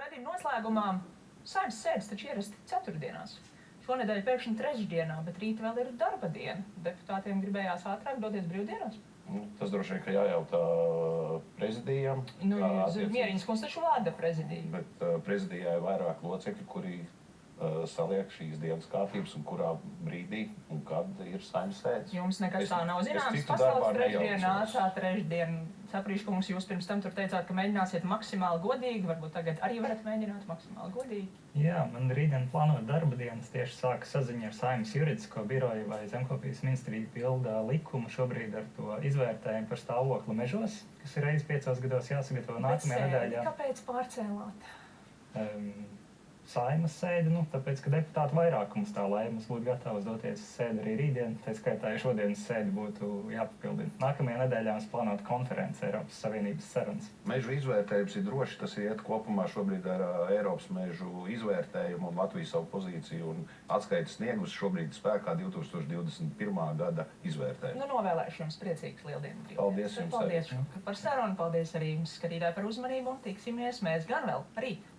Raidījuma noslēgumā Saeimas sēdes taču ierasti ceturtdienās. Šonedēļ pēkšņi trešdienā, bet rīt vēl ir darba diena. Deputātiem gribējās ātrāk doties brīvdienās? Tas droši vien, ka jājautā prezidijam. Mieriņas kungs taču vada prezidiju. Bet prezidijā ir vairāk locekļi, kuri saliek šīs dienas kārtības un kurā brīdī un kad ir Saeimas sēdes. Jums nekas tā nav zināms. Pasaules trešdienā, trešdiena. Saprīšu, ka jūs pirms tam tur teicāt, ka mēģināsiet maksimāli godīgi. Varbūt tagad arī varat mēģināt maksimāli godīgi. Jā, man rītdien plānot darba dienas tieši sāka saziņa ar Saeimas juridisko biroju, vai Zemkopības ministrija pilda likumu šobrīd ar to izvērtējumu par stāvokli mežos, kas ir reiz 5 gados jāsagatavo nākamajā nedēļā. Kāpēc pārcēlāt? Saeimas sēdi, tāpēc, ka deputātu vairākums tā lēma būtu gatavs doties uz sēdi arī rītdien, tā skaitā šodienas sēdi būtu jāpapildina. Nākamajā nedēļā mums plānota konference Eiropas Savienības sarunas. Mežu izvērtējums ir droši, tas iet kopumā šobrīd ar Eiropas mežu izvērtējumu un Latvijas savu pozīciju un atskaites sniegus šobrīd spēkā 2021. gada izvērtējumu. Novēlēšu jums priecīgas lieldienu brīvdienas. Paldies jums. Paldies par sarunu, paldies arī jums skatītāji par uzmanību un tiksimies mēs gan vēl rīt.